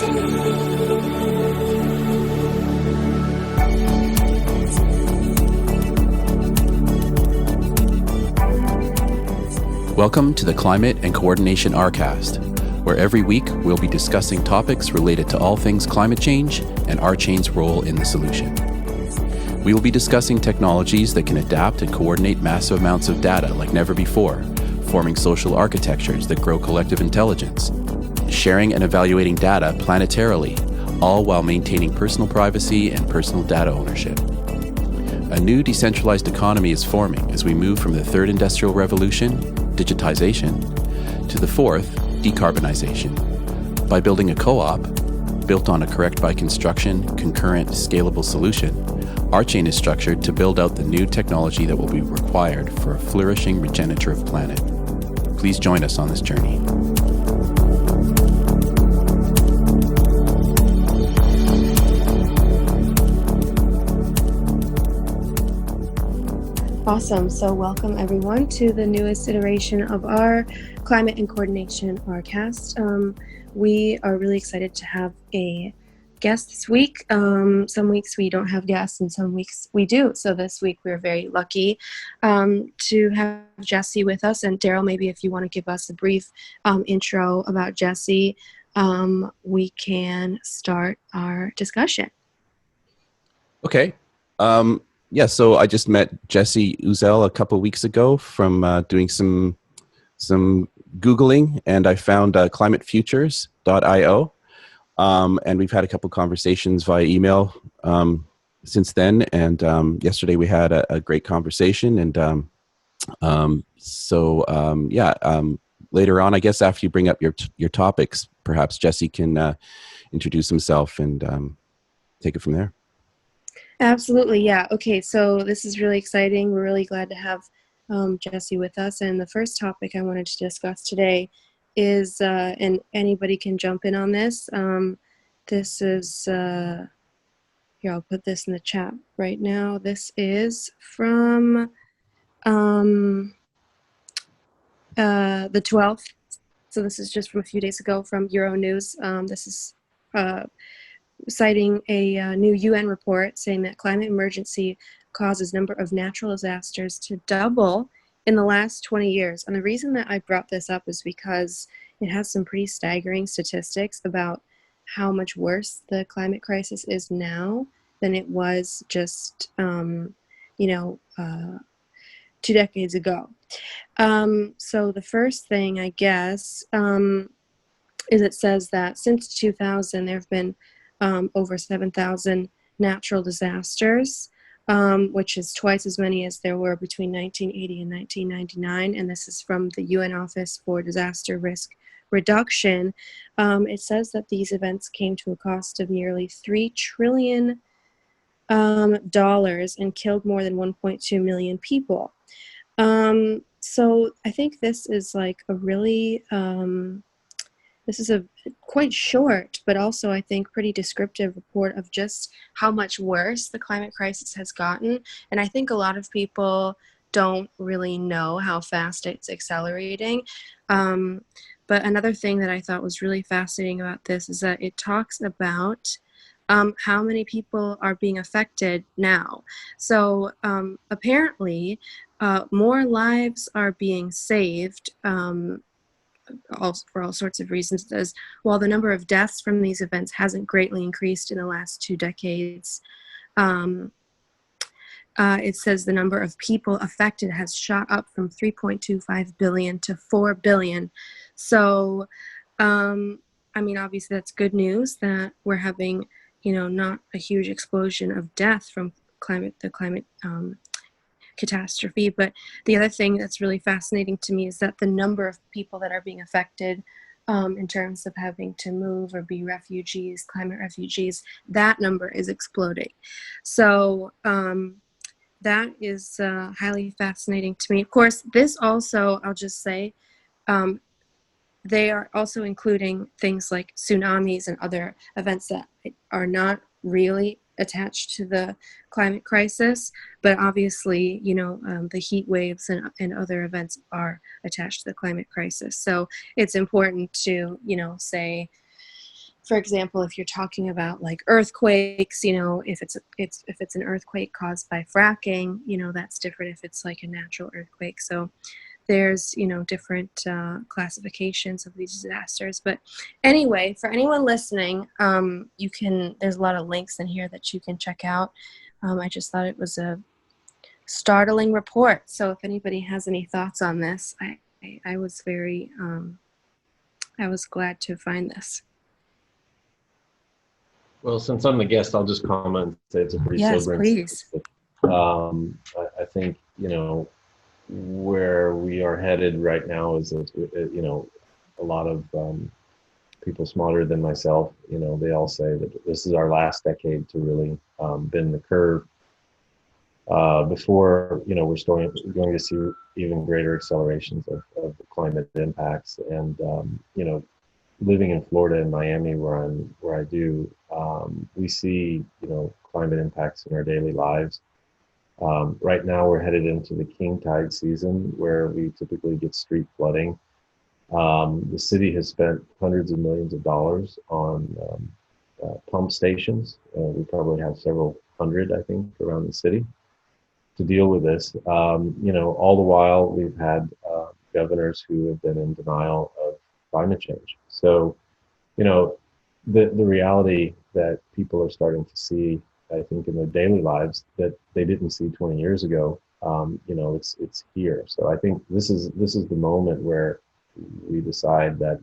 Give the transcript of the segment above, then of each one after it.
Welcome to the Climate and Coordination RCAST, where every week we'll be discussing topics related to all things climate change and RChain's role in the solution. We will be discussing technologies that can adapt and coordinate massive amounts of data like never before, forming social architectures that grow collective intelligence, sharing and evaluating data planetarily, all while maintaining personal privacy and personal data ownership. A new decentralized economy is forming as we move from the third industrial revolution, digitization, to the fourth, decarbonization. By building a co-op, built on a correct by construction, concurrent, scalable solution, RChain is structured to build out the new technology that will be required for a flourishing regenerative planet. Please join us on this journey. Awesome. So welcome everyone to the newest iteration of our Climate and Coordination RCAST. We are really excited to have a guest this week. Some weeks we don't have guests and some weeks we do. So this week we're very lucky to have Jesse with us. And Darryl, maybe if you want to give us a brief intro about Jesse, we can start our discussion. Okay. Yeah, so I just met Jesse Uzzell a couple weeks ago from doing some Googling, and I found climatefutures.io, and we've had a couple conversations via email since then, and yesterday we had a great conversation, and later on, I guess after you bring up your topics, perhaps Jesse can introduce himself and take it from there. Absolutely, yeah. Okay, so this is really exciting. We're really glad to have Jesse with us. And the first topic I wanted to discuss today is, and anybody can jump in on this. This is, here, I'll put this in the chat right now. This is from the 12th. So this is just from a few days ago from Euronews. This is citing a new UN report saying that climate emergency causes number of natural disasters to double in the last 20 years. And the reason that I brought this up is because it has some pretty staggering statistics about how much worse the climate crisis is now than it was just, 2 decades ago. So the first thing, I guess, is it says that since 2000, there have been over 7,000 natural disasters, which is twice as many as there were between 1980 and 1999. And this is from the UN Office for Disaster Risk Reduction. It says that these events came to a cost of nearly $3 trillion and killed more than 1.2 million people. So I think this is like a really... This is a quite short, but also I think pretty descriptive report of just how much worse the climate crisis has gotten. And I think a lot of people don't really know how fast it's accelerating. But another thing that I thought was really fascinating about this is that it talks about how many people are being affected now. So apparently more lives are being saved for all sorts of reasons, as while the number of deaths from these events hasn't greatly increased in the last 2 decades. It says the number of people affected has shot up from 3.25 billion to 4 billion. So, obviously that's good news that we're having, not a huge explosion of death from the climate catastrophe. But the other thing that's really fascinating to me is that the number of people that are being affected in terms of having to move or be refugees, climate refugees, that number is exploding. So that is highly fascinating to me. Of course, this also, I'll just say, they are also including things like tsunamis and other events that are not really attached to the climate crisis, but obviously, the heat waves and other events are attached to the climate crisis. So it's important to, say, for example, if you're talking about like earthquakes, you know, if it's an earthquake caused by fracking, you know, that's different if it's like a natural earthquake. So there's, you know, different classifications of these disasters. But anyway, for anyone listening, there's a lot of links in here that you can check out. I just thought it was a startling report. So if anybody has any thoughts on this, I was very, I was glad to find this. Well, since I'm the guest, I'll just comment and say it's a pretty Yes, sobering please. statistic. I think, you know, where we are headed right now is, you know, a lot of people smarter than myself, you know, they all say that this is our last decade to really bend the curve before, you know, we're going to see even greater accelerations of the climate impacts. And, you know, living in Florida and Miami, where I do, we see, you know, climate impacts in our daily lives. Right now, we're headed into the king tide season, where we typically get street flooding. The city has spent hundreds of millions of dollars on pump stations. We probably have several hundred, I think, around the city to deal with this. You know, all the while we've had governors who have been in denial of climate change. So, you know, the reality that people are starting to see, I think, in their daily lives that they didn't see 20 years ago, you know, it's here. So I think this is the moment where we decide that,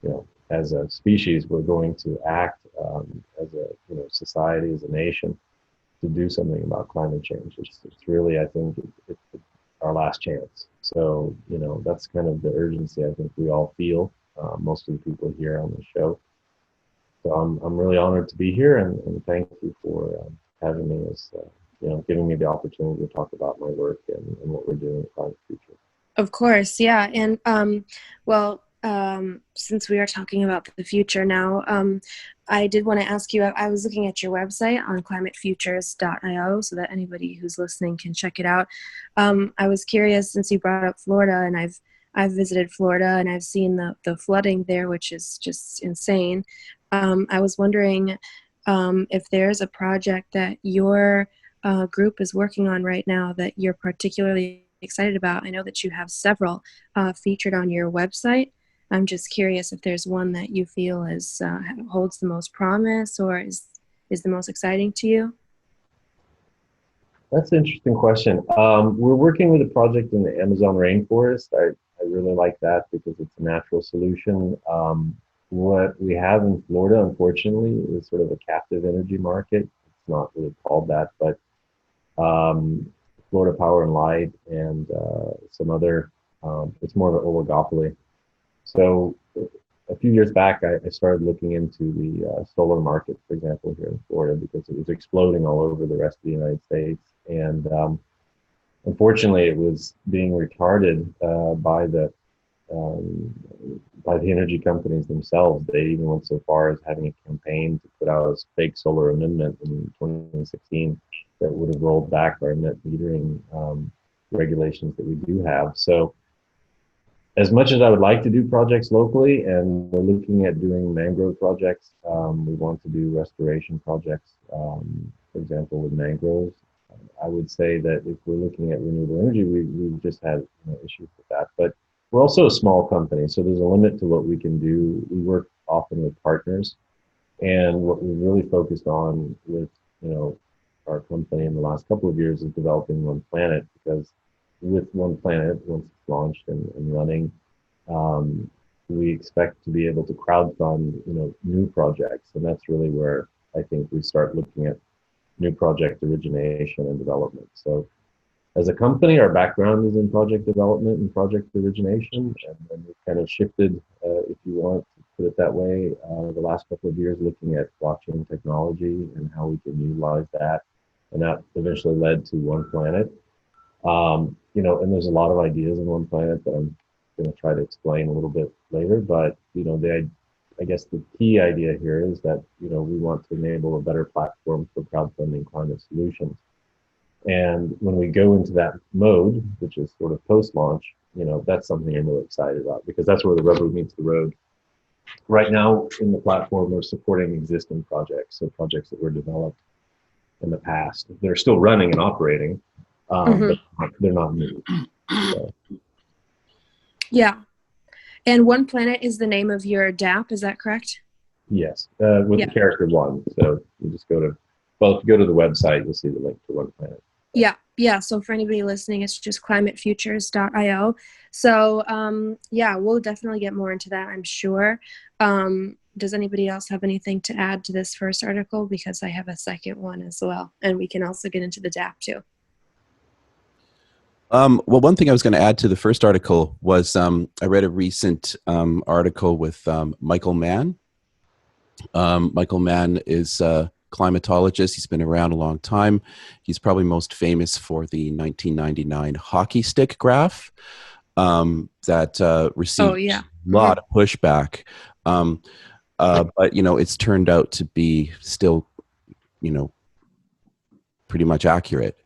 you know, as a species, we're going to act as a, you know, society, as a nation, to do something about climate change. It's really, I think, it's our last chance. So, you know, that's kind of the urgency I think we all feel, most of the people here on the show. So I'm really honored to be here, and thank you for having me as, you know, giving me the opportunity to talk about my work and what we're doing in Climate Future. Of course, yeah. And well, since we are talking about the future now, I did want to ask you, I was looking at your website on climatefutures.io so that anybody who's listening can check it out. I was curious, since you brought up Florida, and I've visited Florida and I've seen the flooding there, which is just insane. I was wondering if there's a project that your group is working on right now that you're particularly excited about. I know that you have several featured on your website. I'm just curious if there's one that you feel is holds the most promise or is the most exciting to you. That's an interesting question. We're working with a project in the Amazon rainforest. I really like that because it's a natural solution. What we have in Florida, unfortunately, is sort of a captive energy market. It's not really called that, but Florida Power and Light and some other, it's more of an oligopoly. So a few years back, I started looking into the solar market, for example, here in Florida, because it was exploding all over the rest of the United States. And unfortunately, it was being retarded by the energy companies themselves. They even went so far as having a campaign to put out a fake solar amendment in 2016 that would have rolled back our net metering regulations that we do have. So as much as I would like to do projects locally, and we're looking at doing mangrove projects, we want to do restoration projects, for example, with mangroves. I would say that if we're looking at renewable energy, we've just had, you know, issues with that. But we're also a small company, so there's a limit to what we can do. We work often with partners, and what we've really focused on with, you know, our company in the last couple of years is developing One Planet, because with One Planet, once it's launched and running, we expect to be able to crowdfund, you know, new projects, and that's really where I think we start looking at new project origination and development. So as a company, our background is in project development and project origination, and we've kind of shifted, if you want to put it that way, the last couple of years looking at blockchain technology and how we can utilize that, and that eventually led to One Planet. You know, and there's a lot of ideas in One Planet that I'm going to try to explain a little bit later, but, you know, I guess the key idea here is that, you know, we want to enable a better platform for crowdfunding climate solutions. And when we go into that mode, which is sort of post-launch, you know, that's something I'm really excited about, because that's where the rubber meets the road. right now in the platform, we're supporting existing projects, so projects that were developed in the past. They're still running and operating, but they're not new. So. Yeah. And One Planet is the name of your DApp, is that correct? Yes, with the character one. So you just go to, well, if you go to the website, you'll see the link to One Planet. Yeah. So for anybody listening, it's just climatefutures.io. So yeah, we'll definitely get more into that, I'm sure. Does anybody else have anything to add to this first article? Because I have a second one as well, and we can also get into the DApp too. Well, one thing I was going to add to the first article was I read a recent article with Michael Mann. Michael Mann is a climatologist. He's been around a long time. He's probably most famous for the 1999 hockey stick graph that received a lot of pushback. But, you know, it's turned out to be still, you know, pretty much accurate.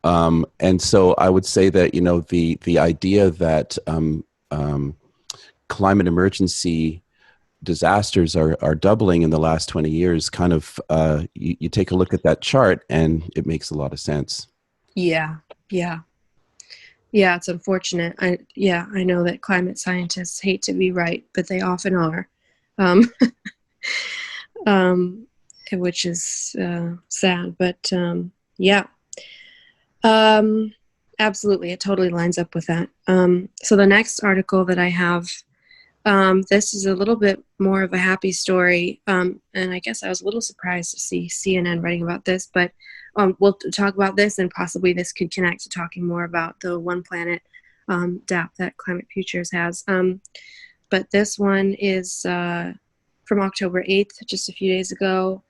And so I would say that, you know, the idea that climate emergency disasters are doubling in the last 20 years, kind of, you take a look at that chart and it makes a lot of sense. Yeah, it's unfortunate. I know that climate scientists hate to be right, but they often are. Which is sad, but yeah. Absolutely, it totally lines up with that. So the next article that I have, this is a little bit more of a happy story, and I guess I was a little surprised to see CNN writing about this, but we'll talk about this, and possibly this could connect to talking more about the One Planet DApp that Climate Futures has. But this one is from October 8th, just a few days ago.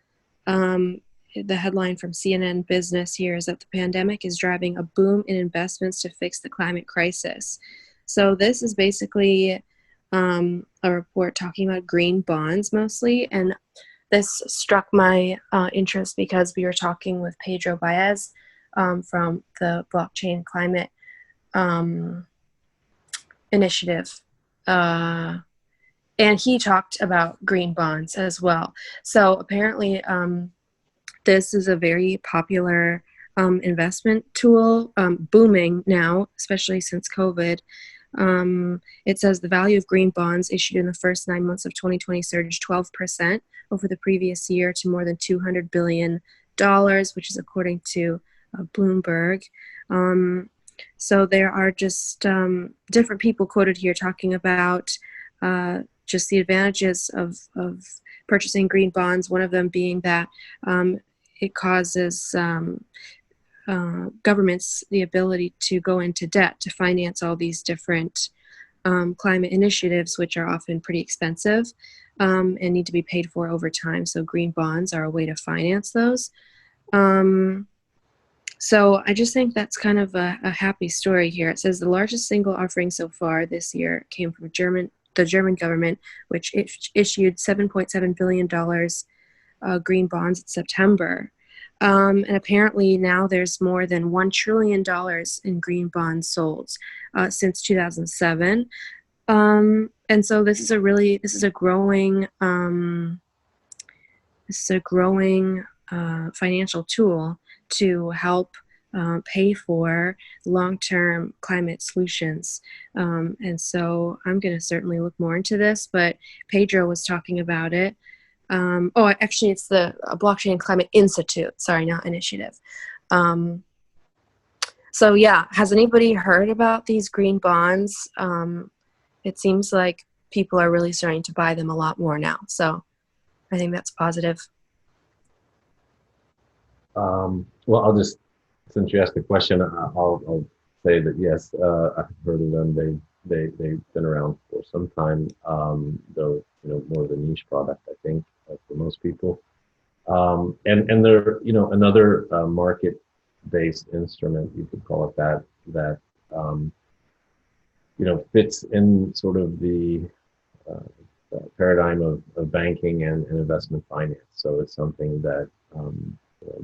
The headline from CNN Business here is that the pandemic is driving a boom in investments to fix the climate crisis. So this is basically a report talking about green bonds mostly, and this struck my interest because we were talking with Pedro Baez from the Blockchain Climate Initiative, and he talked about green bonds as well. So apparently this is a very popular investment tool, booming now, especially since COVID. It says the value of green bonds issued in the first 9 months of 2020 surged 12% over the previous year to more than $200 billion, which is according to Bloomberg. So there are just different people quoted here talking about just the advantages of purchasing green bonds, one of them being that it causes governments the ability to go into debt to finance all these different climate initiatives, which are often pretty expensive and need to be paid for over time. So green bonds are a way to finance those. So I just think that's kind of a happy story here. It says the largest single offering so far this year came from the German government, which issued $7.7 billion green bonds in September. And apparently now there's more than $1 trillion in green bonds sold since 2007. And so this is a growing financial tool to help pay for long-term climate solutions. And so I'm going to certainly look more into this, but Pedro was talking about it. Actually, it's the Blockchain Climate Institute. Sorry, not initiative. So yeah, has anybody heard about these green bonds? It seems like people are really starting to buy them a lot more now. So I think that's positive. Well, since you asked the question, I'll say that yes, I've heard of them. They've been around for some time, though more of a niche product, I think, for most people. And they're another market-based instrument, you could call it that fits in sort of the paradigm of banking and investment finance. So it's something that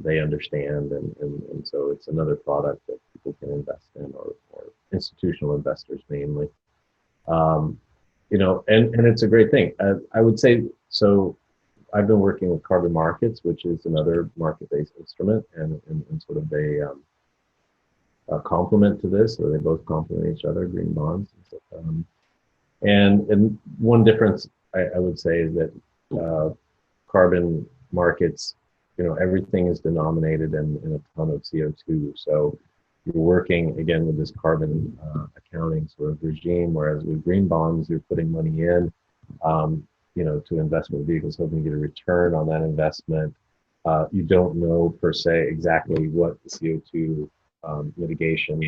they understand, and so it's another product that people can invest in, or institutional investors mainly. and it's a great thing. I would say so. I've been working with carbon markets, which is another market-based instrument, and sort of a complement to this, or they both complement each other, green bonds. And one difference I would say is that carbon markets, everything is denominated in a ton of CO2. So you're working again with this carbon accounting sort of regime, whereas with green bonds, you're putting money in, to investment vehicles, hoping to get a return on that investment. You don't know per se exactly what the CO2 mitigation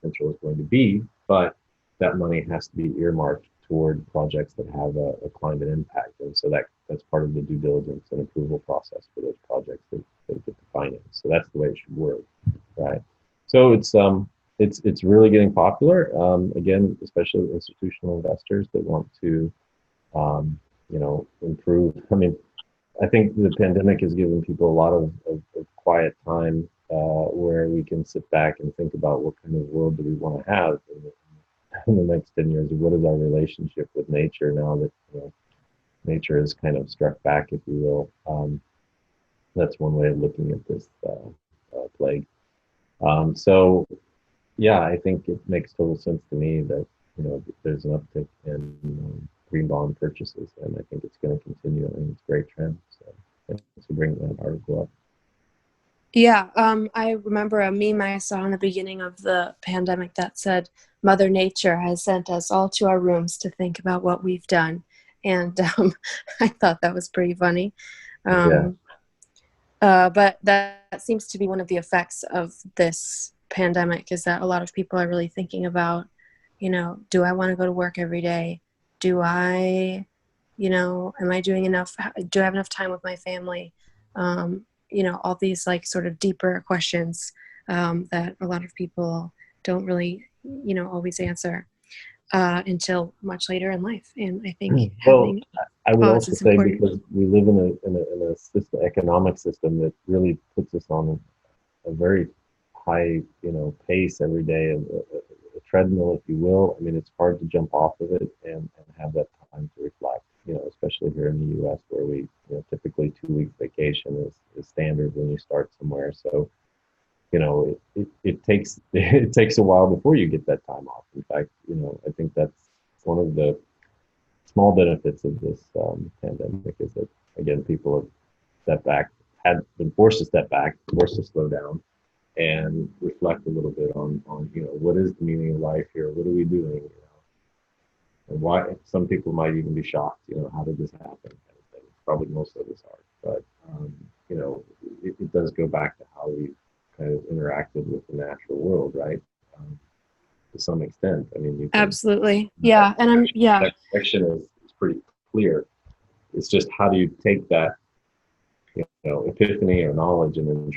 potential is going to be, but that money has to be earmarked toward projects that have a climate impact, and so that's part of the due diligence and approval process for those projects that get the finance. So that's the way it should work, right? So it's really getting popular. Again, especially institutional investors that want to improve. I mean, I think the pandemic has given people a lot of quiet time where we can sit back and think about what kind of world do we want to have in the next 10 years. What is our relationship with nature now that nature has kind of struck back, if you will. That's one way of looking at this plague. So yeah, I think it makes total sense to me that there's an uptick in green bond purchases, and I think it's going to continue. I think it's a great trend. So thanks for bringing that article up. Yeah, I remember a meme I saw in the beginning of the pandemic that said, Mother Nature has sent us all to our rooms to think about what we've done. And I thought that was pretty funny. But that seems to be one of the effects of this pandemic, is that a lot of people are really thinking about, do I want to go to work every day? Do I, am I doing enough? Do I have enough time with my family? All these like sort of deeper questions that a lot of people don't really, always answer until much later in life. And I think having I would also say important. because we live in a system, economic system that really puts us on a very high, pace every day, a treadmill, if you will. I mean, it's hard to jump off of it and have that time to reflect. Especially here in the U.S., where we typically 2 weeks vacation is standard when you start somewhere. So, it takes a while before you get that time off. In fact, I think that's one of the small benefits of this pandemic, is that again, people have stepped back, had been forced to step back, forced to slow down, and reflect a little bit on what is the meaning of life here? What are we doing? And why some people might even be shocked, how did this happen? Kind of thing. Probably most of us are, but it does go back to how we kind of interacted with the natural world, right? To some extent. I mean, Absolutely, yeah, that connection is pretty clear. It's just how do you take that, epiphany or knowledge, and then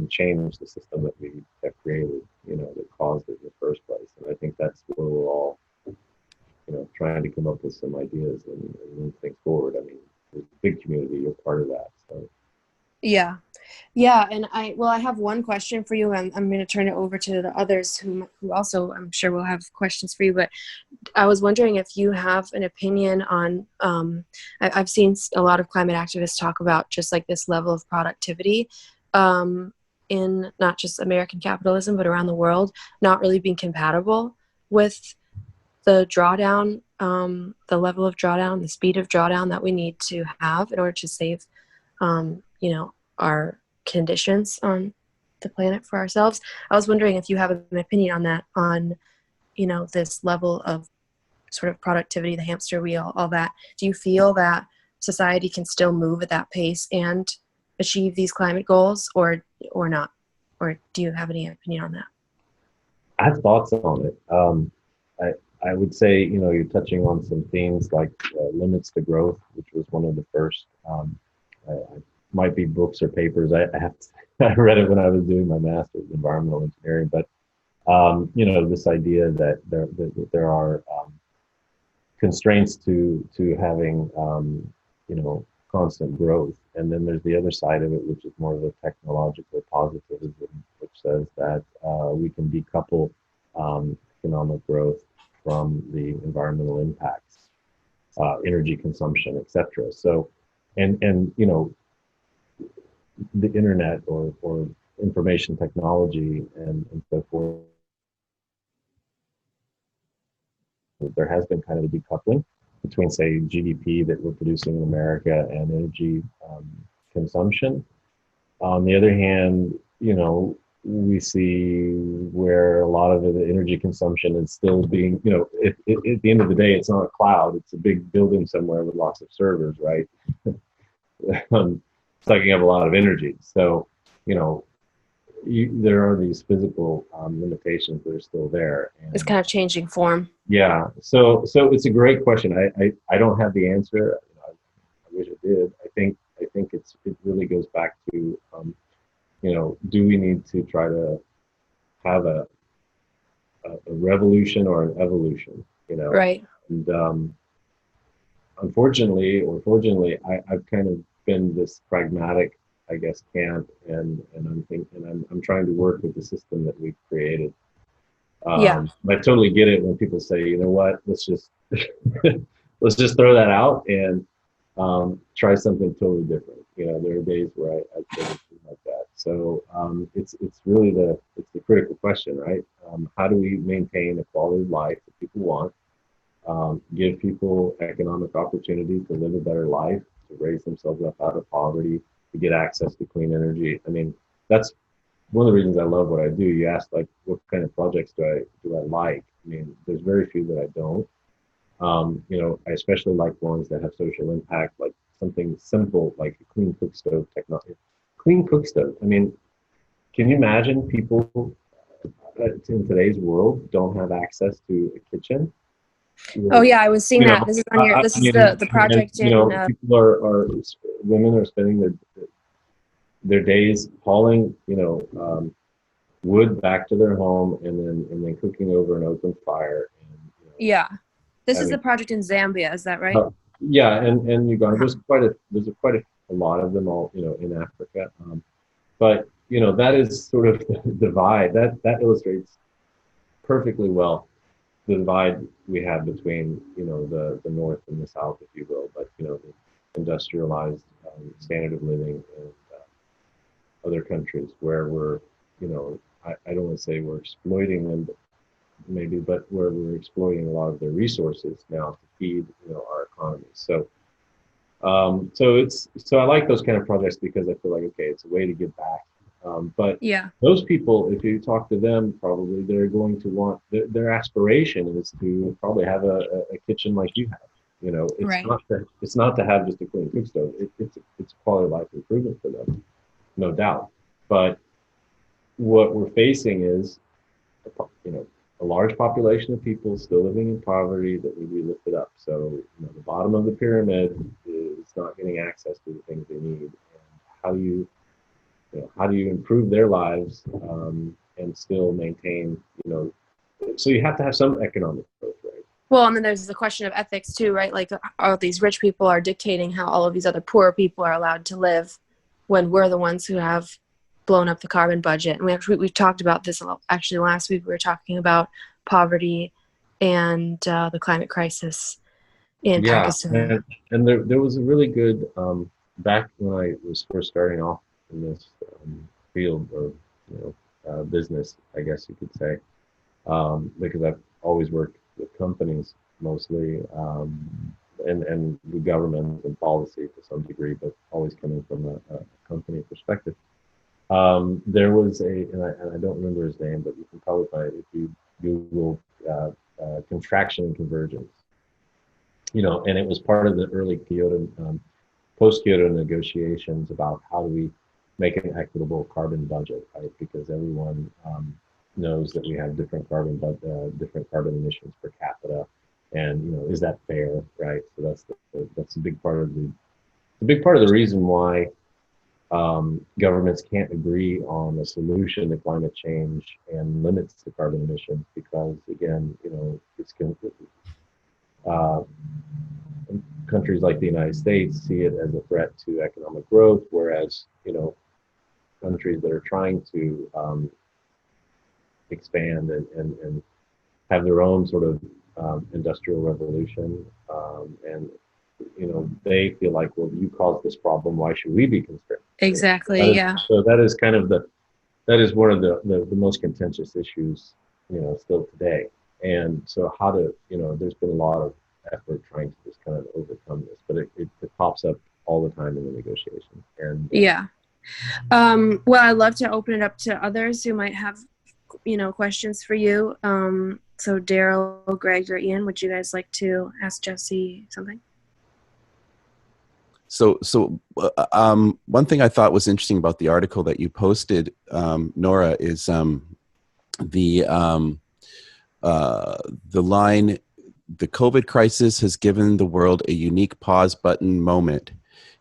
change the system that we have created, that caused it in the first place. And I think that's where we're all trying to come up with some ideas and move things forward. I mean, there's a big community, you're part of that. So yeah. And I have one question for you, and I'm going to turn it over to the others who also, I'm sure, will have questions for you. But I was wondering if you have an opinion on, I've seen a lot of climate activists talk about just like this level of productivity in not just American capitalism, but around the world, not really being compatible with the drawdown, the level of drawdown, the speed of drawdown that we need to have in order to save, our conditions on the planet for ourselves. I was wondering if you have an opinion on that, on, this level of sort of productivity, the hamster wheel, all that. Do you feel that society can still move at that pace and achieve these climate goals, or not? Or do you have any opinion on that? I have thoughts on it. I would say, you're touching on some themes like limits to growth, which was one of the first, might be books or papers. I read it when I was doing my master's in environmental engineering, but, this idea that there are constraints to having, constant growth. And then there's the other side of it, which is more of a technological positivism, which says that we can decouple economic growth from the environmental impacts. energy consumption, etc. So, and you know, the internet or information technology and so forth, there has been kind of a decoupling between, say, GDP that we're producing in America and energy consumption. On the other hand, you know, we see where a lot of the energy consumption is still being, you know, at the end of the day, it's not a cloud, it's a big building somewhere with lots of servers, right? Sucking up a lot of energy. So, you know, there are these physical limitations that are still there. And, It's kind of changing form. yeah. So it's a great question. I don't have the answer. I wish I did. I think it really goes back to, you know, do we need to try to have a revolution or an evolution? You know, Right. and unfortunately or fortunately, I've kind of been this pragmatic, I guess, camp, and I'm trying to work with the system that we've created. Yeah. I totally get it when people say, you know what, let's just let's just throw that out and try something totally different. You know, there are days where I feel like that. So it's really the critical question, right? How do we maintain a quality of life that people want? Give people economic opportunity to live a better life, to raise themselves up out of poverty, to get access to clean energy. I mean, that's one of the reasons I love what I do. You asked, like, what kind of projects do I like? I mean, there's very few that I don't. You know, I especially like ones that have social impact, like something simple like a clean cook stove technology. Clean cook stove. I mean, can you imagine people in today's world don't have access to a kitchen? Oh yeah, I was seeing You that. know, This is on your. This I is mean, the and, project you in. know, people are women are spending their days hauling, you know, wood back to their home and then cooking over an open fire and, you know, Yeah, this is the having, project in Zambia. Is that right? yeah, and Uganda. Uh-huh. There's quite a lot of them all, you know, in Africa. But you know, that is sort of the divide that illustrates perfectly well the divide we have between, you know, the north and the south, if you will. But you know, the industrialized standard of living in other countries where we're, you know, I don't want to say we're exploiting them, but maybe, but where we're exploiting a lot of their resources now to feed, you know, our economy. So so I like those kind of projects because I feel like, okay, it's a way to give back. But Yeah. those people, if you talk to them, probably they're going to want their aspiration is to probably have a kitchen like you have. You know, Right. it's not to have just a clean cook stove. It's a quality of life improvement for them, no doubt. But what we're facing is, you know, a large population of people still living in poverty that need to be lifted up. So, you know, the bottom of the pyramid is not getting access to the things they need. And how do how do you improve their lives and still maintain, you know, so you have to have some economic growth, right? Well, and then there's the question of ethics too, right? Like all these rich people are dictating how all of these other poor people are allowed to live when we're the ones who have blown up the carbon budget. And we've talked about this actually last week. We were talking about poverty and the climate crisis in Yeah, Pakistan. and there was a really good back when I was first starting off in this field or, you know, business, I guess you could say, because I've always worked with companies mostly, and with government and policy to some degree, but always coming from a company perspective. There was and I don't remember his name, but you can probably find it if you Google contraction and convergence. You know, and it was part of the early Kyoto, post-Kyoto negotiations about how do we make an equitable carbon budget, right? Because everyone knows that we have different different carbon emissions per capita, and, you know, is that fair, right? So that's a big part of the reason why governments can't agree on a solution to climate change and limits to carbon emissions, because again, you know, uh, countries like the United States see it as a threat to economic growth, whereas, you know, countries that are trying to expand and have their own sort of industrial revolution, and they feel like, well, you caused this problem. Why should we be constrained? Exactly. Yeah. So that is kind of that is one of the most contentious issues, still today. And so how to, there's been a lot of effort trying to just kind of overcome this, but it pops up all the time in the negotiation. And yeah. Well, I'd love to open it up to others who might have, questions for you. So Darryl, Greg, or Ian, would you guys like to ask Jesse something? So one thing I thought was interesting about the article that you posted, Nora, is the line, "The COVID crisis has given the world a unique pause button moment,"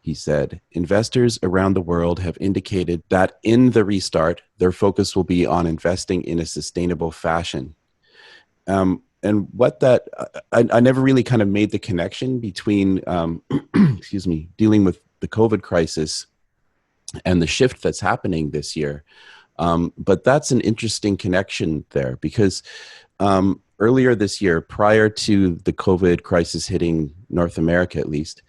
he said. "Investors around the world have indicated that in the restart, their focus will be on investing in a sustainable fashion." And what that, I never really kind of made the connection between, excuse me, dealing with the COVID crisis and the shift that's happening this year. But that's an interesting connection there, because earlier this year, prior to the COVID crisis hitting North America at least,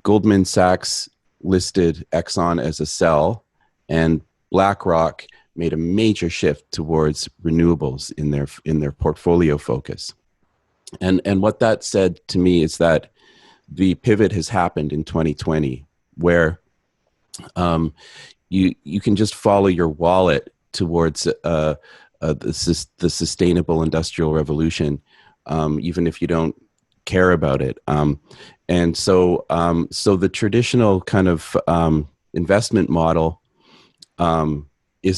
Goldman Sachs listed Exxon as a sell, and BlackRock made a major shift towards renewables in their portfolio focus. And what that said to me is that the pivot has happened in 2020, where you can just follow your wallet towards the sustainable industrial revolution, even if you don't care about it. And so the traditional kind of investment model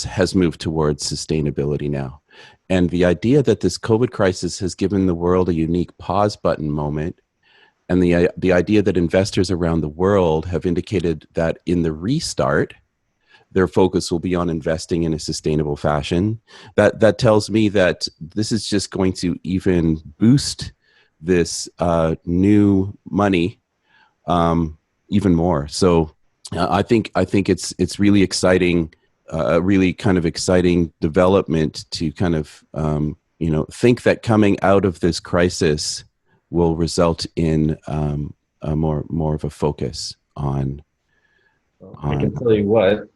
has moved towards sustainability now. And the idea that this COVID crisis has given the world a unique pause button moment, and the idea that investors around the world have indicated that in the restart, their focus will be on investing in a sustainable fashion, that tells me that this is just going to even boost this new money even more. So I think it's really exciting, a really kind of exciting development to kind of think that coming out of this crisis will result in a more of a focus on. I can tell you what,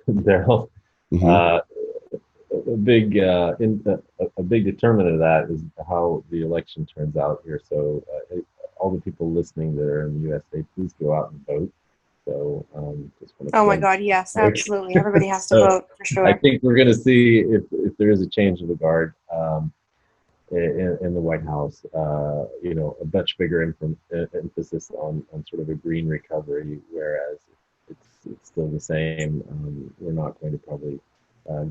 Darryl, Mhm. a big determinant of that is how the election turns out here. So all the people listening that are in the USA, please go out and vote. So just want to. Oh my God, yes, absolutely. Everybody has to So vote for sure. I think we're going to see if there is a change of the guard in the White House. A much bigger emphasis on sort of a green recovery, whereas it's still the same. We're not going to probably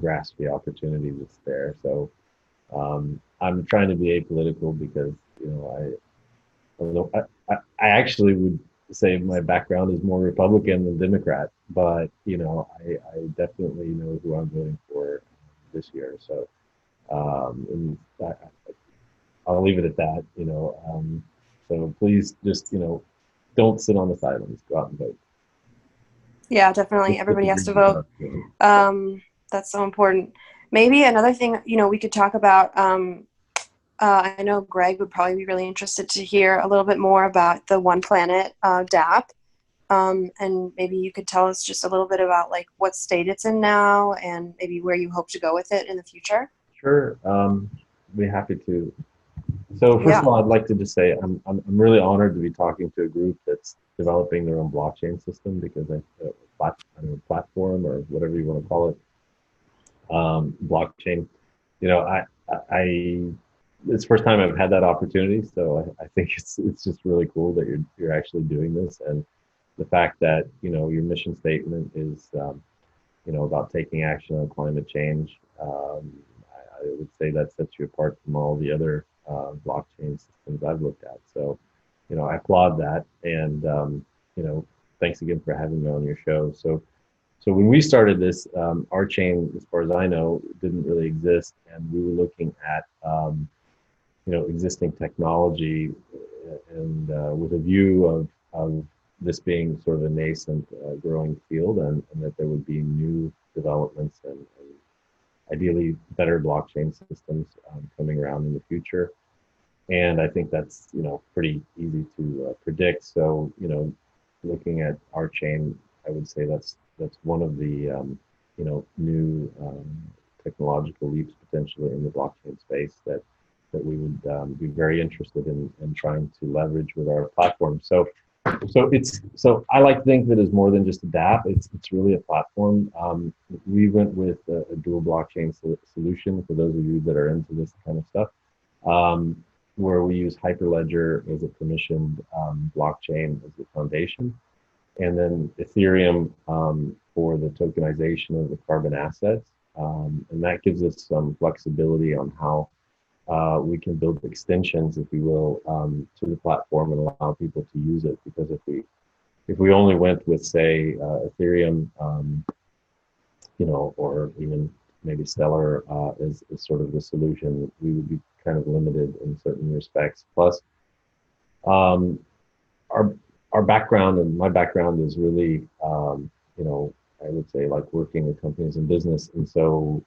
grasp the opportunity that's there. So I'm trying to be apolitical because I actually would say my background is more Republican than Democrat, but I definitely know who I'm voting for this year. So and I'll leave it at that. So please just don't sit on the sidelines. Go out and vote. Yeah, definitely. Everybody has to vote. That's so important. Maybe another thing, we could talk about, I know Greg would probably be really interested to hear a little bit more about the One Planet DApp. And maybe you could tell us just a little bit about like what state it's in now and maybe where you hope to go with it in the future. Sure. Be happy to. So first of all, I'd like to just say I'm really honored to be talking to a group that's developing their own blockchain system, because platform or whatever you want to call it, blockchain. It's the first time I've had that opportunity, so I think it's just really cool that you're actually doing this, and the fact that your mission statement is about taking action on climate change. I would say that sets you apart from all the other blockchain systems I've looked at. So, I applaud that, and thanks again for having me on your show. So when we started this, RChain, as far as I know, didn't really exist, and we were looking at existing technology, and with a view of this being sort of a nascent, growing field, and that there would be new developments and ideally better blockchain systems coming around in the future. And I think that's, pretty easy to predict. So, looking at RChain, I would say that's one of the, new technological leaps potentially in the blockchain space that we would be very interested in trying to leverage with our platform. So I like to think that it's more than just a DApp. It's really a platform. We went with a dual blockchain solution for those of you that are into this kind of stuff, where we use Hyperledger as a permissioned blockchain as the foundation, and then Ethereum for the tokenization of the carbon assets. And that gives us some flexibility on how we can build extensions, if you will, to the platform and allow people to use it. Because if we only went with, say, Ethereum, or even maybe Stellar is sort of the solution, we would be kind of limited in certain respects. Plus, our background, and my background is really, I would say, like working with companies in business, and so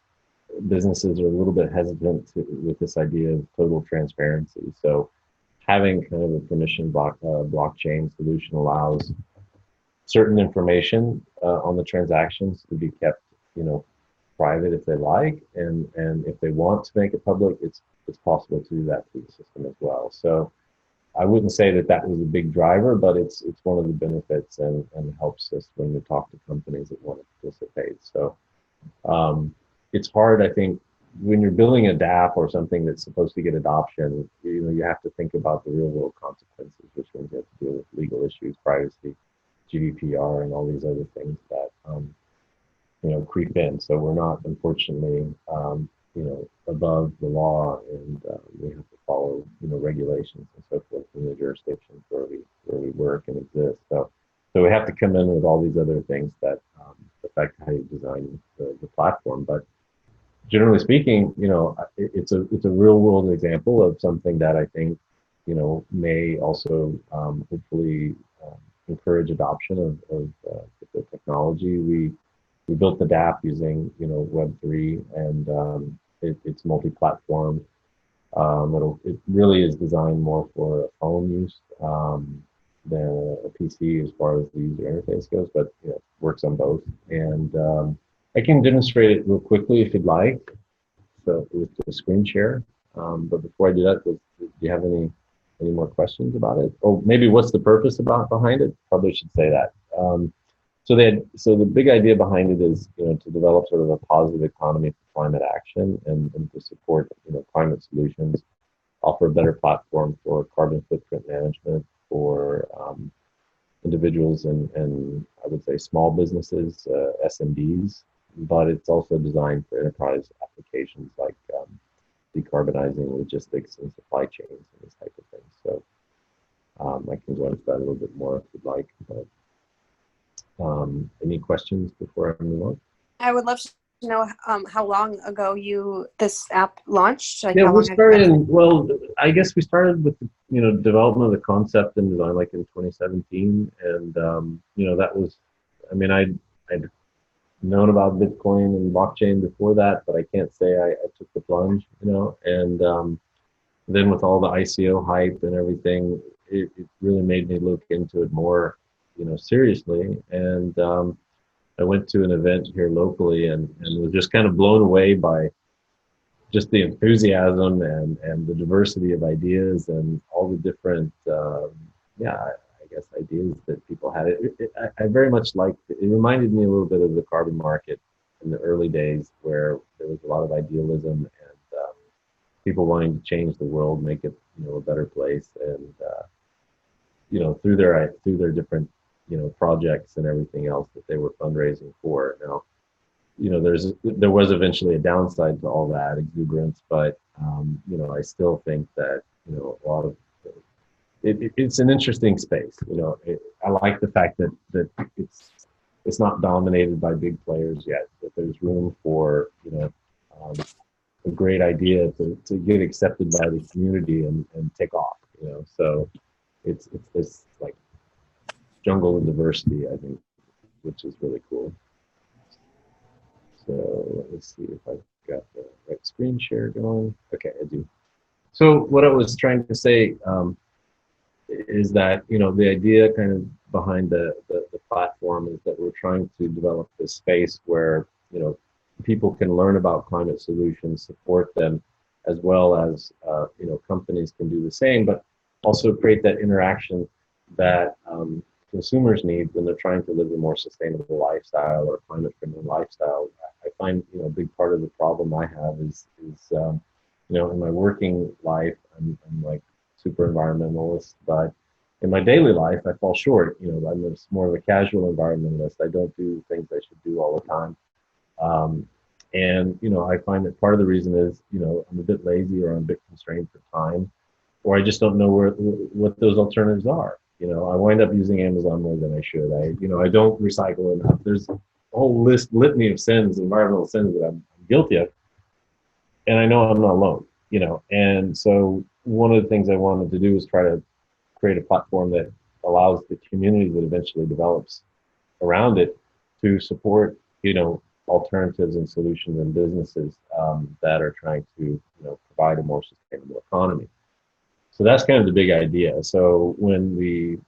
businesses are a little bit hesitant with this idea of total transparency. So having kind of a permission blockchain solution allows certain information on the transactions to be kept, private if they like, and if they want to make it public, it's possible to do that through the system as well. So I wouldn't say that was a big driver, but it's one of the benefits and helps us when we talk to companies that want to participate. So it's hard, I think, when you're building a DApp or something that's supposed to get adoption, you have to think about the real world consequences, which means you have to deal with legal issues, privacy, GDPR, and all these other things that, creep in. So we're not, unfortunately, above the law, and we have to follow, regulations and so forth in the jurisdictions where we work and exist. So we have to come in with all these other things that affect how you design the platform. But generally speaking, it's a real world example of something that I think, may also hopefully encourage adoption of the technology. We built the DApp using, Web3, and it's multi-platform. It really is designed more for a phone use than a PC as far as the user interface goes, but works on both. And I can demonstrate it real quickly if you'd like, so with the screen share. But before I do that, do you have any more questions about it? Or maybe what's the purpose behind it? Probably should say that. So the big idea behind it is, to develop sort of a positive economy for climate action and to support, climate solutions, offer a better platform for carbon footprint management for individuals and I would say small businesses, SMBs, but it's also designed for enterprise applications like decarbonizing logistics and supply chains and this type of thing. So I can go into that a little bit more if you'd like. But, any questions before I move on? I would love to know how long ago this app launched. Like Yeah, we started. Well, I guess we started with development of the concept and design like in 2017, and that was. I mean, I'd known about Bitcoin and blockchain before that, but I can't say I took the plunge. And then with all the ICO hype and everything, it really made me look into it more, seriously. And I went to an event here locally and was just kind of blown away by just the enthusiasm and the diversity of ideas and all the different, I guess, ideas that people had. I very much liked it. It reminded me a little bit of the carbon market in the early days, where there was a lot of idealism and people wanting to change the world, make it, a better place. And, through their different, projects and everything else that they were fundraising for. Now, there was eventually a downside to all that exuberance, but I still think that a lot of it's an interesting space. I like the fact that it's not dominated by big players yet. That there's room for a great idea to get accepted by the community and take off. So it's this like jungle of diversity, I think, which is really cool. So let me see if I got the right screen share going. Okay, I do. So what I was trying to say is that, you know, the idea kind of behind the platform is that we're trying to develop this space where, you know, people can learn about climate solutions, support them, as well as, you know, companies can do the same, but also create that interaction that consumers need when they're trying to live a more sustainable lifestyle or climate-friendly lifestyle. I find, you know, a big part of the problem I have is you know, in my working life, I'm like super environmentalist, but in my daily life, I fall short. You know, I'm more of a casual environmentalist. I don't do things I should do all the time. And, you know, I find that part of the reason is, you know, I'm a bit lazy or I'm a bit constrained for time, or I just don't know what those alternatives are. You know, I wind up using Amazon more than I should. You know, I don't recycle enough. There's a whole litany of sins, environmental sins that I'm guilty of. And I know I'm not alone, you know. And so one of the things I wanted to do is try to create a platform that allows the community that eventually develops around it to support, you know, alternatives and solutions and businesses that are trying to, you know, provide a more sustainable economy. So that's kind of the big idea. So when we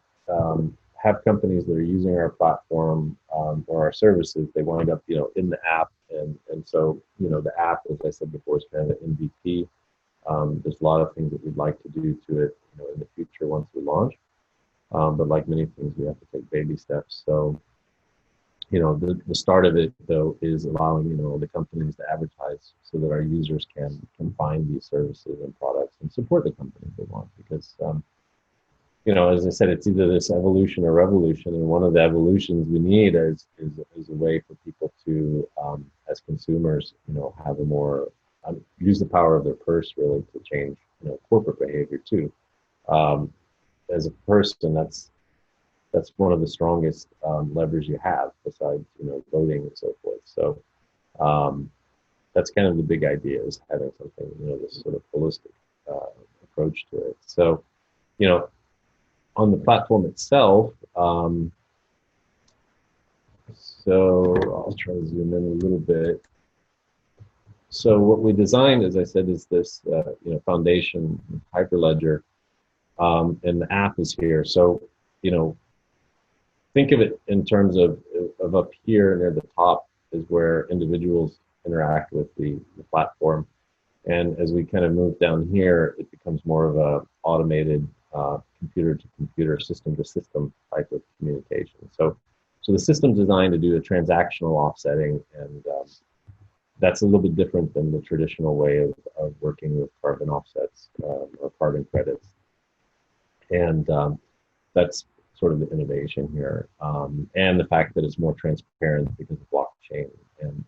have companies that are using our platform or our services, they wind up, you know, in the app. And so, you know, the app, as I said before, is kind of an MVP. There's a lot of things that we'd like to do to it, you know, in the future once we launch. But like many things, we have to take baby steps. So, you know, the start of it, though, is allowing, you know, the companies to advertise so that our users can find these services and products and support the companies they want. Because, you know, as I said, it's either this evolution or revolution. And one of the evolutions we need is a way for people to, as consumers, you know, have a more, use the power of their purse really to change, you know, corporate behavior too. As a person, that's one of the strongest levers you have besides, you know, voting and so forth. So that's kind of the big idea, is having something, you know, this sort of holistic approach to it. So, you know, on the platform itself, so I'll try to zoom in a little bit. So what we designed, as I said, is this, you know, foundation Hyperledger, and the app is here. So, you know, think of it in terms of up here near the top is where individuals interact with the platform. And as we kind of move down here, it becomes more of a automated computer to computer, system to system type of communication. So the system's designed to do a transactional offsetting, and that's a little bit different than the traditional way of working with carbon offsets or carbon credits. And that's sort of the innovation here, and the fact that it's more transparent because of blockchain, and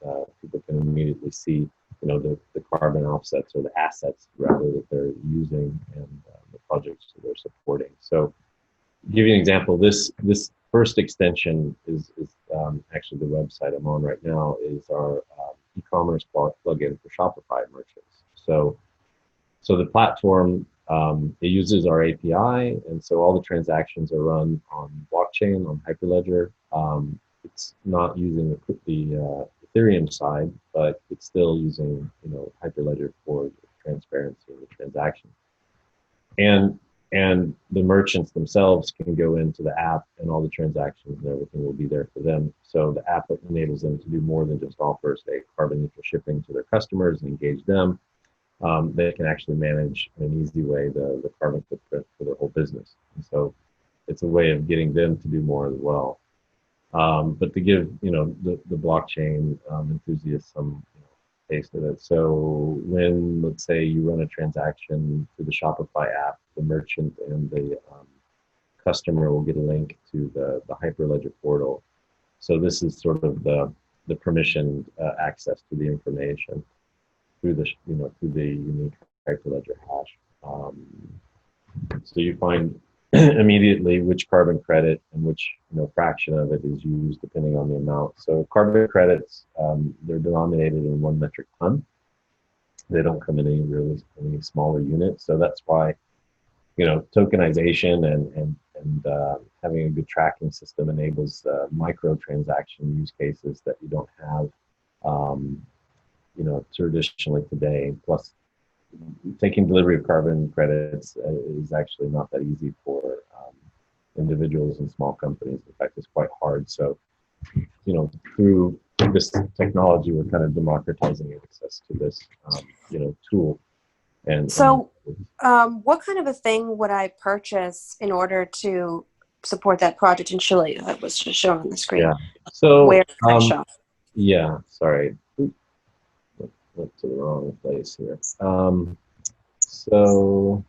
that people can immediately see, you know, the carbon offsets or the assets rather that they're using, and the projects that they're supporting. So, to give you an example, this first extension is actually the website I'm on right now, is our e-commerce plugin for Shopify merchants. So the platform, it uses our API, and so all the transactions are run on blockchain, on Hyperledger. It's not using the Ethereum side, but it's still using, you know, Hyperledger for the transparency of the transaction. And the merchants themselves can go into the app, and all the transactions and everything will be there for them. So the app enables them to do more than just offer, say, carbon neutral shipping to their customers and engage them. They can actually manage in an easy way the carbon footprint for their whole business. And so it's a way of getting them to do more as well. But to give, you know, the blockchain enthusiasts some, you know, taste of it. So when, let's say, you run a transaction through the Shopify app, the merchant and the customer will get a link to the Hyperledger portal. So this is sort of the permissioned access to the information through the, you know, through the unique Hyperledger hash. So you find immediately which carbon credit and which, you know, fraction of it is used depending on the amount. So carbon credits, they're denominated in 1 metric ton. They don't come in any smaller units. So that's why, you know, tokenization and having a good tracking system enables micro transaction use cases that you don't have traditionally today. Plus, taking delivery of carbon credits is actually not that easy for individuals and small companies. In fact, it's quite hard. So, through this technology, we're kind of democratizing access to this, tool. And so, what kind of a thing would I purchase in order to support that project in Chile that was just shown on the screen? Yeah. So, where can I shop? Yeah. Sorry, went to the wrong place here. So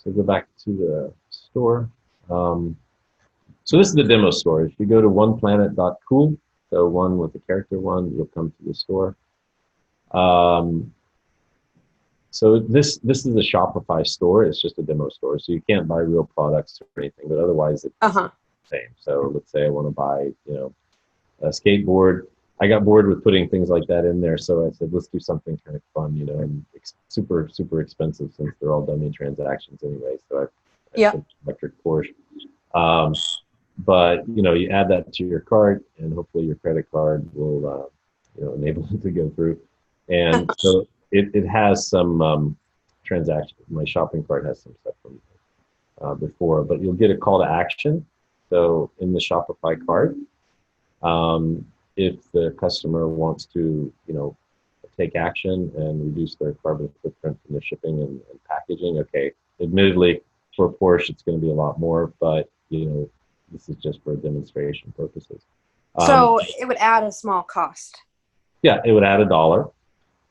go back to the store. So this is the demo store. If you go to oneplanet.cool, so one with the character one, you'll come to the store. So this is a Shopify store. It's just a demo store, so you can't buy real products or anything. But otherwise, it's the same. So let's say I want to buy, a skateboard. I got bored with putting things like that in there, so I said, let's do something kind of fun, and super, super expensive since they're all dummy transactions anyway. So I put electric Porsche. But you add that to your cart, and hopefully your credit card will, enable it to go through. And so it has some transactions. My shopping cart has some stuff from before, but you'll get a call to action. So in the Shopify cart, if the customer wants to, take action and reduce their carbon footprint from the shipping and packaging, okay, admittedly, for Porsche, it's going to be a lot more, but, this is just for demonstration purposes. So it would add a small cost. Yeah, it would add $1.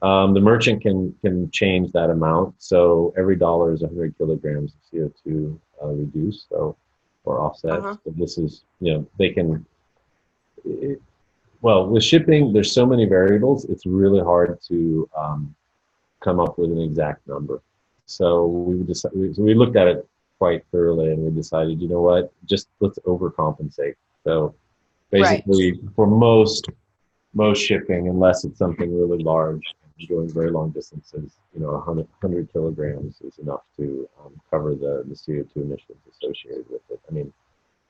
The merchant can change that amount. So every dollar is 100 kilograms of CO2 reduced, or offset. So this is, they can, well, with shipping, there's so many variables, it's really hard to come up with an exact number. So we looked at it quite thoroughly, and we decided, you know what, just let's overcompensate. So basically, for most shipping, unless it's something really large, going very long distances, 100 kilograms is enough to cover the CO2 emissions associated with it. I mean,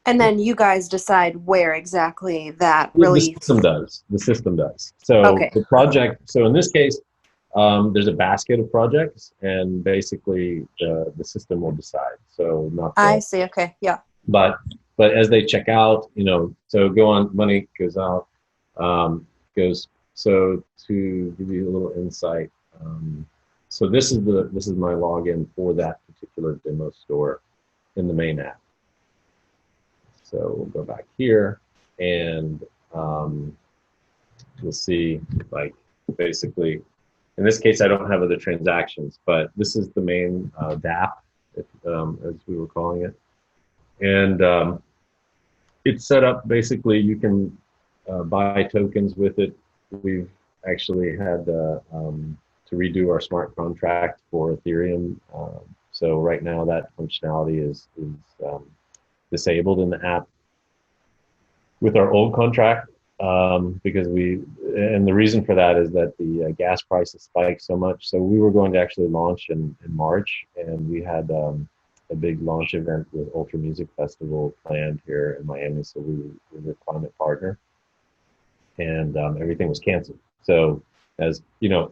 and then you guys decide where exactly that really... The system does. So the project, so in this case, there's a basket of projects, and basically the system will decide. So not I see. Okay. Yeah. But as they check out, so go on, money goes out, goes. So to give you a little insight, so this is my login for that particular demo store in the main app. So we'll go back here, and you'll see, like, basically, in this case, I don't have other transactions, but this is the main DApp, as we were calling it. And it's set up, basically, you can buy tokens with it. We've actually had to redo our smart contract for Ethereum. So right now that functionality is disabled in the app with our old contract. Because and the reason for that is that the gas prices spiked so much. So we were going to actually launch in March, and we had a big launch event with Ultra Music Festival planned here in Miami. So we were a climate partner, and everything was canceled. So as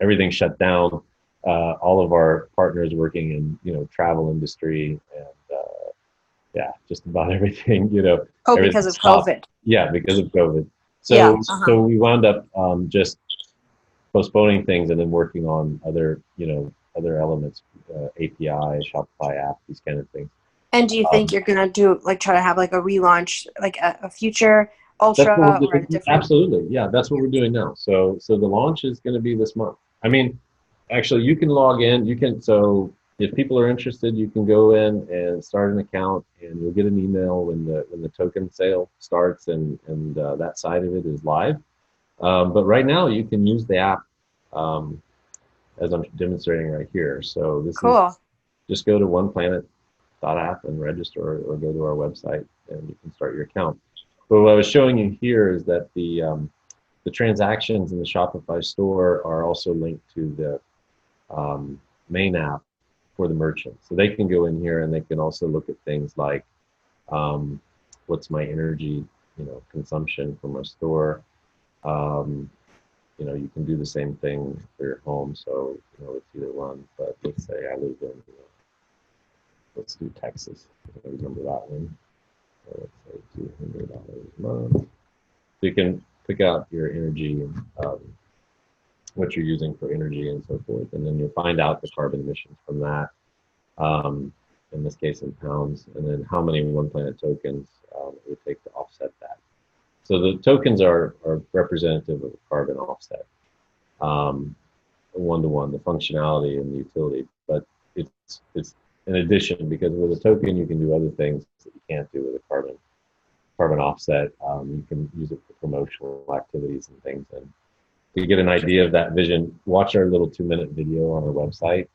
everything shut down, all of our partners working in travel industry and just about everything, because of COVID. Yeah, because of COVID. So so we wound up just postponing things and then working on other elements, API, Shopify app, these kind of things. And do you think you're gonna try to have a relaunch, a future Ultra or a different? Absolutely, yeah, that's what we're doing now. So the launch is going to be this month. I mean, actually, you can log in. So if people are interested, you can go in and start an account, and you'll get an email when the token sale starts, and that side of it is live. But right now, you can use the app as I'm demonstrating right here. So this is just go to oneplanet.app and register, or go to our website, and you can start your account. But what I was showing you here is that the transactions in the Shopify store are also linked to the main app for the merchant. So they can go in here, and they can also look at things like what's my energy consumption from our store, you can do the same thing for your home. So, it's either one, but let's say I live in, let's do Texas. I remember that one. So let's say $200 a month. So you can pick out your energy, what you're using for energy and so forth. And then you'll find out the carbon emissions from that, in this case in pounds, and then how many One Planet tokens it would take to offset that. So the tokens are representative of a carbon offset, one-to-one, the functionality and the utility. But it's in addition, because with a token you can do other things that you can't do with a carbon offset. You can use it for promotional activities and things. And to get an idea of that vision, watch our little 2-minute video on our website,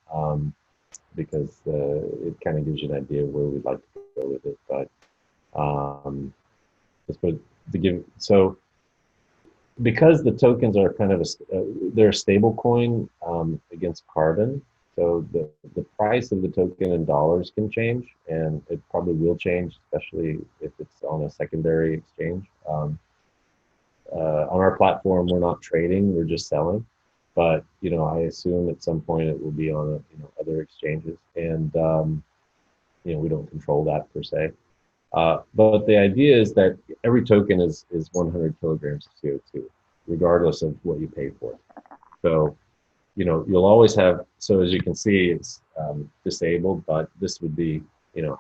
because it kind of gives you an idea of where we'd like to go with it. But so because the tokens are kind of they're a stable coin against carbon, so the price of the token in dollars can change, and it probably will change, especially if it's on a secondary exchange. On our platform, we're not trading, we're just selling. But, I assume at some point it will be on other exchanges, and we don't control that per se. But the idea is that every token is 100 kilograms of CO2, regardless of what you pay for it. So, you'll always have, so as you can see, it's disabled, but this would be,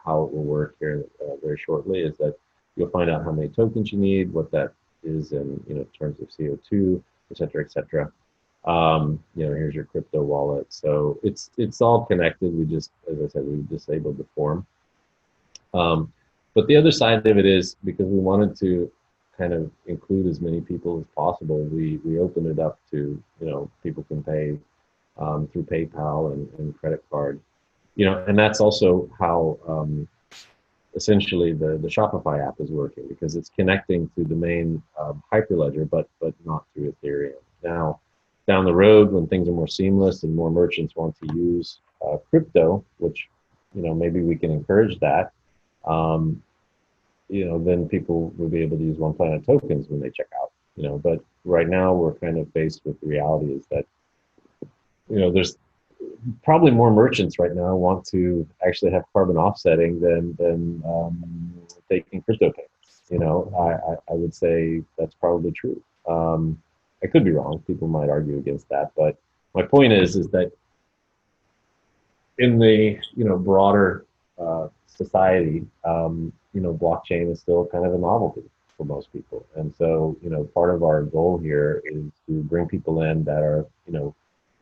how it will work here very shortly, is that you'll find out how many tokens you need, what that is in, terms of CO2, et cetera, et cetera. Here's your crypto wallet. So it's all connected. We just, as I said, we disabled the form. But the other side of it is, because we wanted to kind of include as many people as possible, we opened it up to, people can pay through PayPal and credit card, and that's also how essentially the Shopify app is working, because it's connecting to the main Hyperledger, but not through Ethereum. Now, down the road, when things are more seamless and more merchants want to use crypto, which, maybe we can encourage that, then people will be able to use One Planet tokens when they check out, but right now we're kind of faced with the reality is that, there's probably more merchants right now want to actually have carbon offsetting than taking crypto payments. I would say that's probably true. I could be wrong. People might argue against that, but my point is that in the broader society, blockchain is still kind of a novelty for most people, and so part of our goal here is to bring people in that are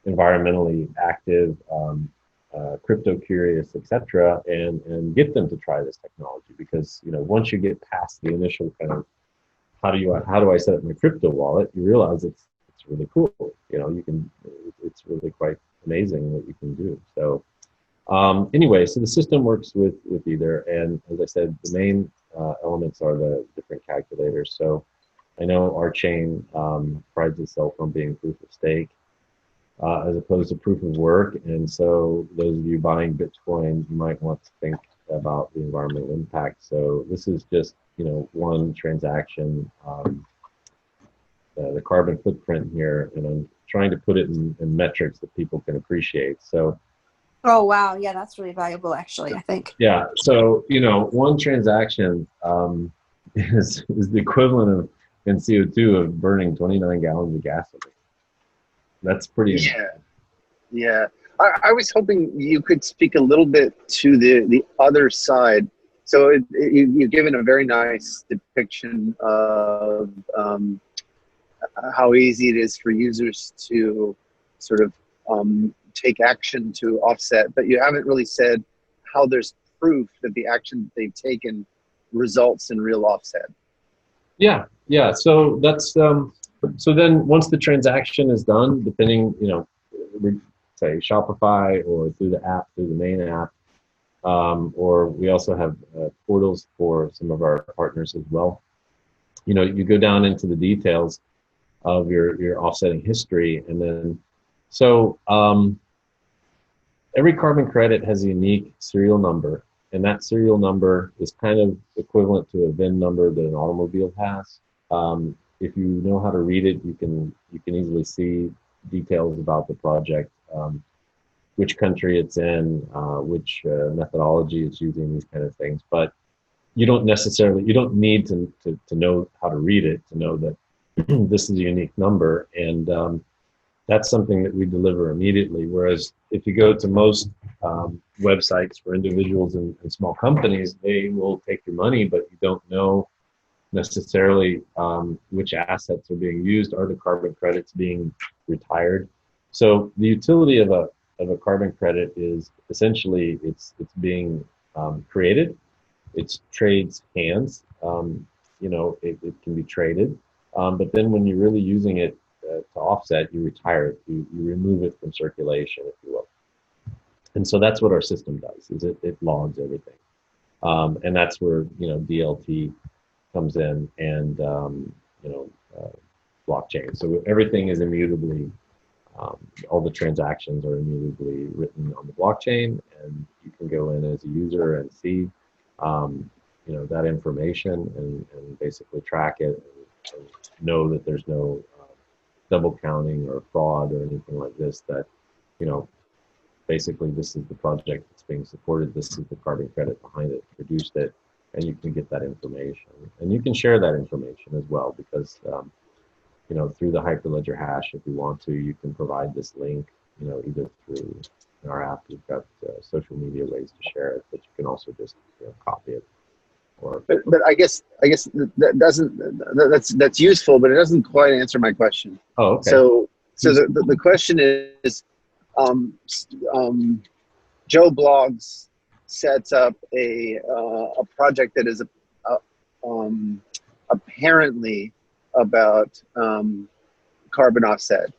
environmentally active, crypto curious, etc., and get them to try this technology, because once you get past the initial kind of how do I set up my crypto wallet, you realize it's really cool. It's really quite amazing what you can do. So anyway, so the system works with either, and as I said, the main elements are the different calculators. So I know RChain prides itself on being proof of stake as opposed to proof of work, and so those of you buying Bitcoin, you might want to think about the environmental impact. So this is just one transaction, the carbon footprint here, and I'm trying to put it in metrics that people can appreciate. So, oh wow, yeah, that's really valuable, actually, I think. Yeah, so one transaction is the equivalent of in CO2 of burning 29 gallons of gasoline. That's pretty. Yeah. I was hoping you could speak a little bit to the other side. So you've given a very nice depiction of how easy it is for users to sort of take action to offset, but you haven't really said how there's proof that the action that they've taken results in real offset. Yeah. So that's so then once the transaction is done, depending, say Shopify or through the app, through the main app, or we also have portals for some of our partners as well. You go down into the details of your offsetting history, and then so every carbon credit has a unique serial number, and that serial number is kind of equivalent to a VIN number that an automobile has. if you know how to read it, you can easily see details about the project, which country it's in, which methodology it's using, these kind of things. But you don't need to know how to read it to know that this is a unique number, and that's something that we deliver immediately. Whereas if you go to most websites for individuals and small companies, they will take your money, but you don't know necessarily which assets are being used. Are the carbon credits being retired? So the utility of a carbon credit is essentially it's being created. It trades hands. It can be traded, but then when you're really using it to offset, you retire it. You remove it from circulation, if you will. And so that's what our system does. Is it logs everything, and that's where DLT comes in, and blockchain. So everything is immutably. All the transactions are immutably written on the blockchain, and you can go in as a user and see that information and basically track it and know that there's no double counting or fraud or anything like this. That basically this is the project that's being supported, this is the carbon credit behind it, produced it, and you can get that information, and you can share that information as well, because through the Hyperledger hash, if you want to, you can provide this link, either through our app. We've got social media ways to share it, but you can also just copy it. But I guess that's useful, but it doesn't quite answer my question. Oh, okay. So the question is, Joe Blogs sets up a project that is apparently about carbon offset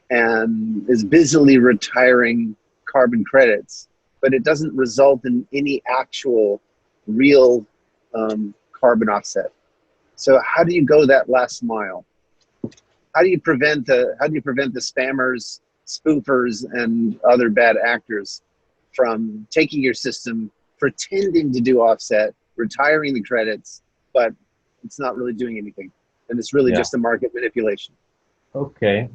and is busily retiring carbon credits, but it doesn't result in any actual real carbon offset. So how do you go that last mile? How do you prevent the spammers, spoofers, and other bad actors from taking your system, pretending to do offset, retiring the credits, but it's not really doing anything, and it's really just a market manipulation? Okay,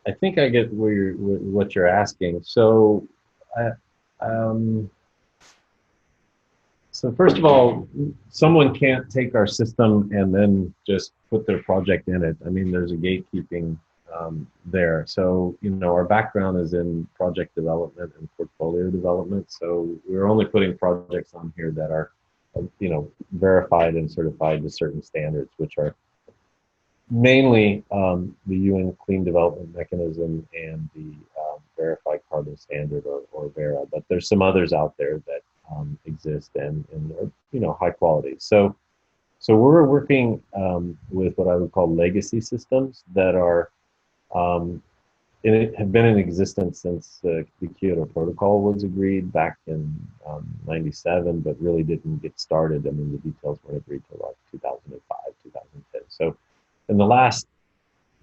I think I get what you're asking. So, so first of all, someone can't take our system and then just put their project in it. I mean, there's a gatekeeping there. So, our background is in project development and portfolio development. So we're only putting projects on here that are, verified and certified to certain standards, which are mainly the UN Clean Development Mechanism and the Verified Carbon Standard, or VERA. But there's some others out there that exist and are, high quality. So we're working with what I would call legacy systems that are have been in existence since the Kyoto Protocol was agreed back in '97, but really didn't get started. I mean, the details weren't agreed till like 2005, 2010. So in the last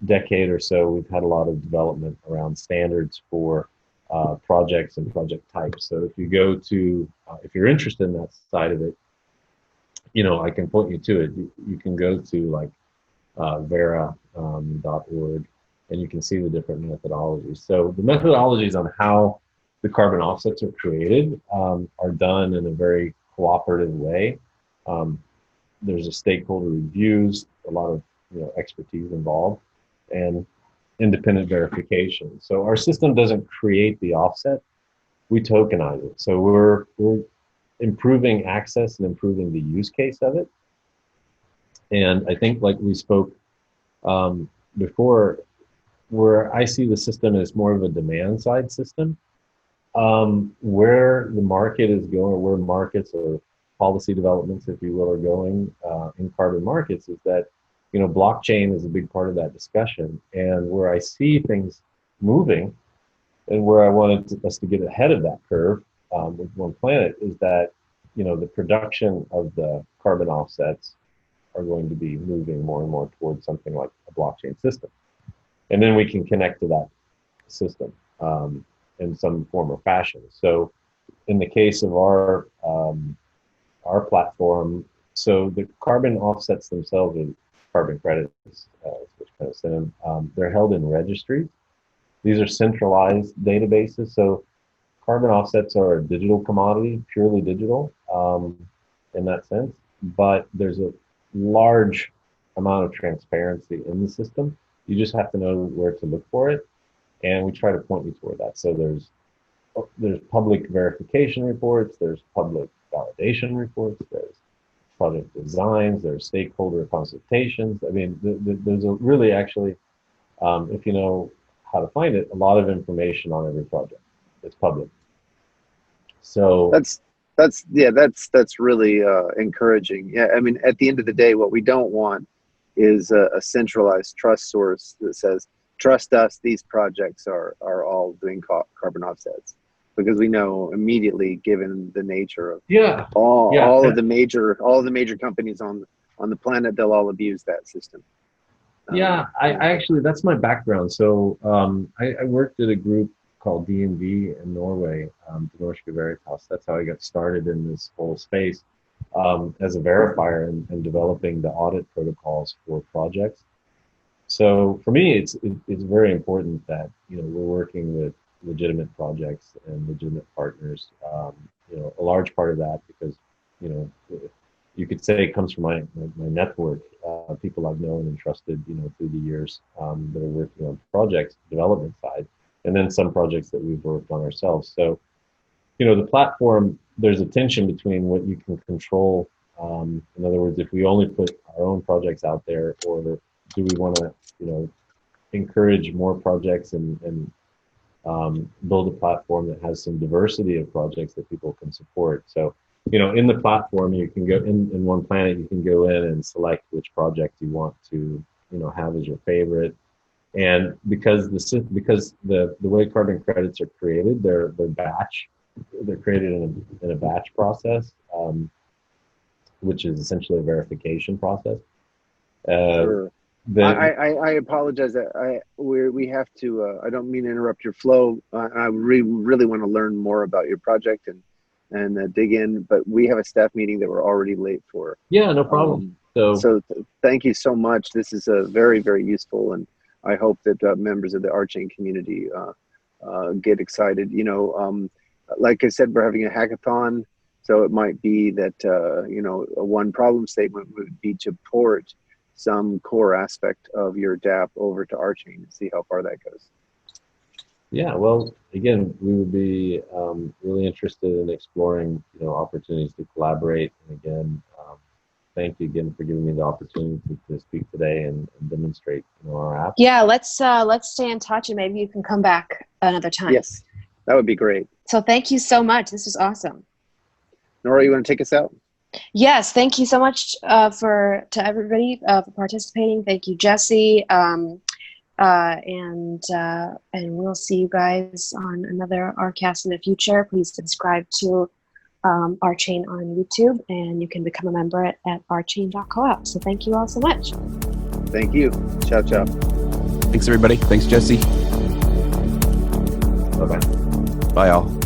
decade or so, we've had a lot of development around standards for projects and project types. So if you go to, if you're interested in that side of it, I can point you to it. You can go to like vera.org, and you can see the different methodologies. So the methodologies on how the carbon offsets are created are done in a very cooperative way. There's a stakeholder reviews, a lot of expertise involved, and independent verification. So our system doesn't create the offset, we tokenize it. So we're improving access and improving the use case of it. And I think, like we spoke before, where I see the system as more of a demand side system, where the market is going, or where markets or policy developments, if you will, are going in carbon markets, is that blockchain is a big part of that discussion. And where I see things moving, and where I wanted us to get ahead of that curve with One Planet, is that the production of the carbon offsets are going to be moving more and more towards something like a blockchain system. And then we can connect to that system in some form or fashion. So in the case of our platform, so the carbon offsets themselves carbon credits, which kind of send them. They're held in registries. These are centralized databases. So carbon offsets are a digital commodity, purely digital in that sense. But there's a large amount of transparency in the system. You just have to know where to look for it. And we try to point you toward that. So there's public verification reports, there's public validation reports, there's project designs, there's stakeholder consultations. I mean, there's a really actually, if you know how to find it, a lot of information on every project. It's public. So that's really encouraging. Yeah, I mean, at the end of the day, what we don't want is a centralized trust source that says, trust us, these projects are all doing carbon offsets, because we know immediately, given the nature of all of the major companies on the planet, they'll all abuse that system. I actually, that's my background. So I worked at a group called DNV in Norway, the Norske Veritas. That's how I got started in this whole space as a verifier and developing the audit protocols for projects. So for me, it's very important that, you know, we're working with legitimate projects and legitimate partners. You know, a large part of that, because, you know, you could say it comes from my network, people I've known and trusted, you know, through the years that are working on projects, development side, and then some projects that we've worked on ourselves. So, you know, the platform, there's a tension between what you can control. In other words, if we only put our own projects out there, or do we want to, you know, encourage more projects and build a platform that has some diversity of projects that people can support. So, you know, in the platform, you can go in One Planet, you can go in and select which project you want to, you know, have as your favorite. And because the way carbon credits are created, they're created in a batch process, which is essentially a verification process. Sure. I apologize. We have to. I don't mean to interrupt your flow. I really want to learn more about your project and dig in. But we have a staff meeting that we're already late for. Yeah, no problem. So thank you so much. This is a very, very useful, and I hope that members of the RChain community get excited. You know, like I said, we're having a hackathon, so it might be that you know, a one problem statement would be to port some core aspect of your DApp over to RChain and see how far that goes. Yeah, well, again, we would be really interested in exploring, you know, opportunities to collaborate. And again, thank you again for giving me the opportunity to speak today and demonstrate, you know, our app. Yeah, let's stay in touch, and maybe you can come back another time. Yes, that would be great. So thank you so much. This was awesome. Nora, you want to take us out? Yes, thank you so much to everybody for participating. Thank you, Jesse, and we'll see you guys on another RCAST in the future. Please subscribe to RChain on YouTube, and you can become a member at rchain.coop. So thank you all so much. Thank you. Ciao, ciao. Thanks, everybody. Thanks, Jesse. Bye-bye. Bye, all.